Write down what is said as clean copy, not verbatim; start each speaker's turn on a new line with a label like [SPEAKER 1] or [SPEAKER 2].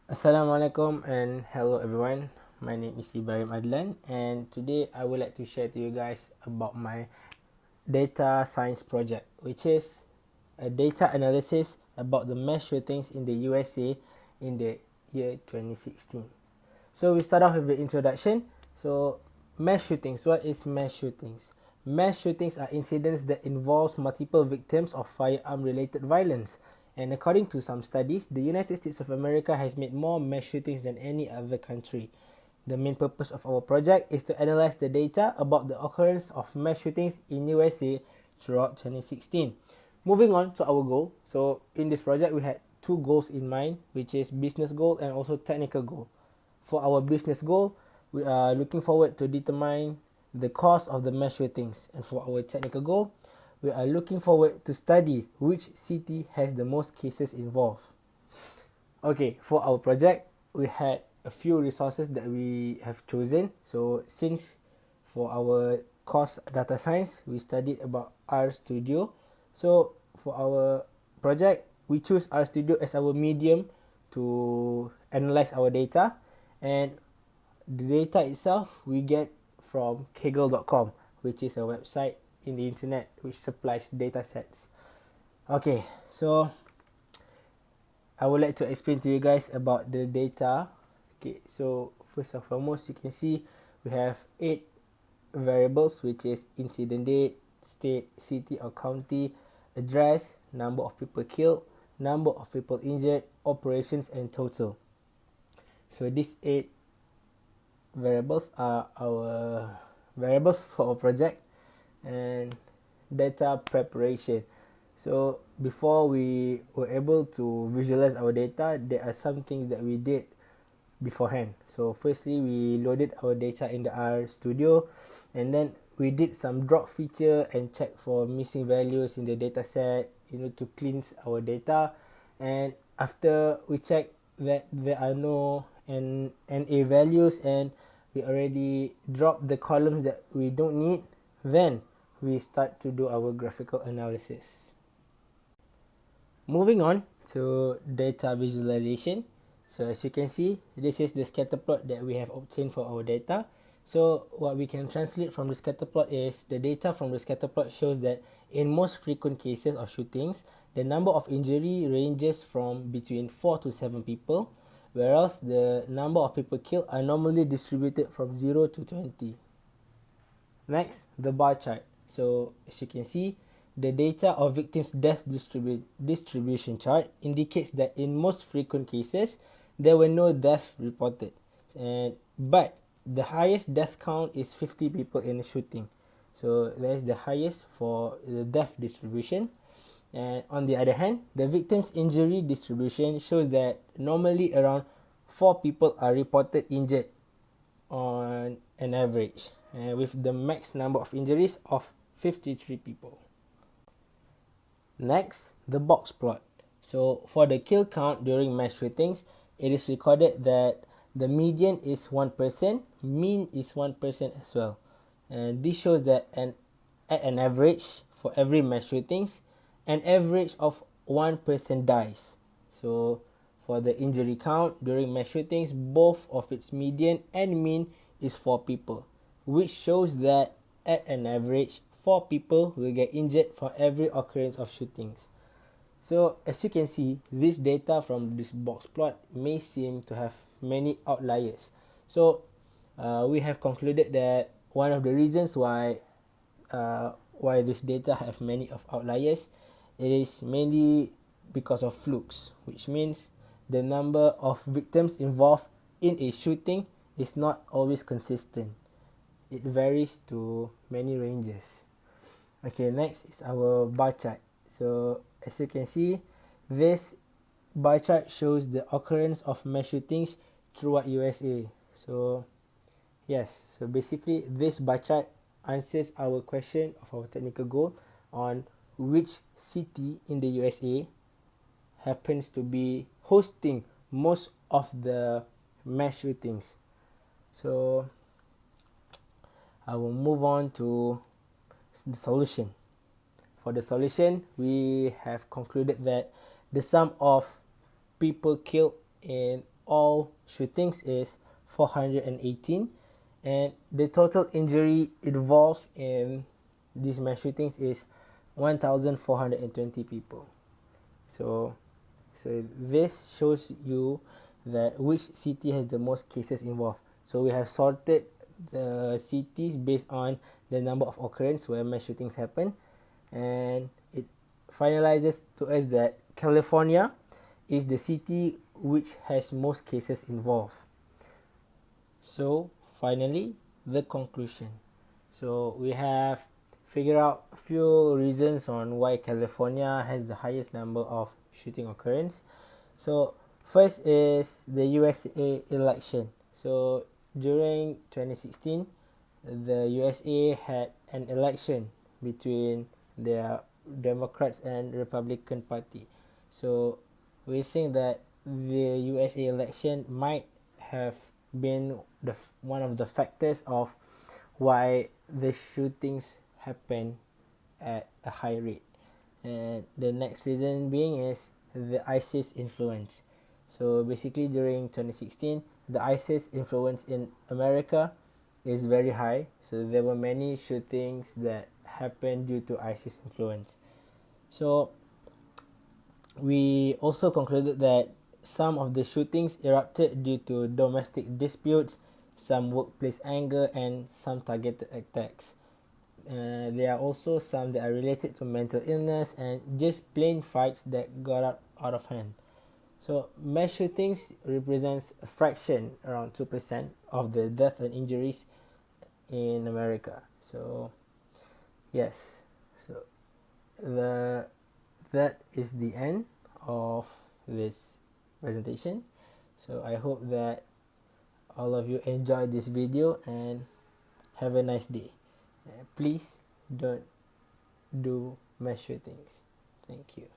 [SPEAKER 1] Assalamualaikum and hello everyone. My name is Ibrahim Adlan and today I would like to share to you guys about my data science project, which is a data analysis about the mass shootings in the USA in the year 2016. So we start off with the introduction. So mass shootings, what is mass shootings? Mass shootings are incidents that involves multiple victims of firearm related violence. And according to some studies, the United States of America has made more mass shootings than any other country. The main purpose of our project is to analyze the data about the occurrence of mass shootings in USA throughout 2016. Moving on to our goal. So in this project, we had two goals in mind, which is business goal and also technical goal. For our business goal, we are looking forward to determine the cause of the mass shootings. And for our technical goal, we are looking forward to study which city has the most cases involved. Okay, for our project, we had a few resources that we have chosen. So since for our course data science, we studied about RStudio. So for our project, we choose RStudio as our medium to analyze our data, and the data itself we get from kaggle.com, which is a website in the internet which supplies data sets. Okay, so I would like to explain to you guys about the data. Okay, so first and foremost, you can see we have 8 variables, which is incident date, state, city or county, address, number of people killed, number of people injured, operations and total. So these 8 variables are our variables for our project. And data preparation. So before we were able to visualize our data, there are some things that we did beforehand. So firstly, we loaded our data in the RStudio, and then we did some drop feature and check for missing values in the data set, to cleanse our data. And after we check that there are no NA values and we already dropped the columns that we don't need, then we start to do our graphical analysis. Moving on to data visualization. So as you can see, this is the scatter plot that we have obtained for our data. So what we can translate from the scatter plot is the data from the scatter plot shows that in most frequent cases of shootings, the number of injury ranges from between 4 to 7 people, whereas the number of people killed are normally distributed from 0 to 20. Next, the bar chart. So as you can see, the data of victims' death distribution chart indicates that in most frequent cases, there were no deaths reported. But the highest death count is 50 people in a shooting. So that is the highest for the death distribution. And on the other hand, the victims' injury distribution shows that normally around 4 people are reported injured on an average, with the max number of injuries of 53 people. Next, the box plot. So for the kill count during mass shootings, it is recorded that the median is 1%, mean is 1% as well. And this shows that at an average for every mass shootings, an average of 1% dies. So for the injury count during mass shootings, both of its median and mean is 4 people, which shows that at an average 4 people will get injured for every occurrence of shootings. So as you can see, this data from this box plot may seem to have many outliers. So we have concluded that one of the reasons why this data have many of outliers, it is mainly because of flukes, which means the number of victims involved in a shooting is not always consistent. It varies to many ranges. Okay, next is our bar chart. So as you can see, this bar chart shows the occurrence of mass shootings throughout USA. So yes, so basically this bar chart answers our question of our technical goal on which city in the USA happens to be hosting most of the mass shootings. So I will move on to the solution. For the solution, we have concluded that the sum of people killed in all shootings is 418, and the total injury involved in these mass shootings is 1,420 people. So this shows you that which city has the most cases involved. So we have sorted the cities based on the number of occurrences where mass shootings happen, and it finalizes to us that California is the city which has most cases involved. So finally, the conclusion. So we have figured out a few reasons on why California has the highest number of shooting occurrence. So first is the USA election. So during 2016, the USA had an election between their Democrats and Republican Party. So we think that the USA election might have been one of the factors of why the shootings happen at a high rate. And the next reason being is the ISIS influence. So basically during 2016, the ISIS influence in America is very high. So there were many shootings that happened due to ISIS influence. So we also concluded that some of the shootings erupted due to domestic disputes, some workplace anger, and some targeted attacks. There are also some that are related to mental illness and just plain fights that got out of hand. So mass shootings represents a fraction, around 2% of the death and injuries in America. So yes, so that is the end of this presentation. So I hope that all of you enjoyed this video and have a nice day. Please don't do mass shootings. Thank you.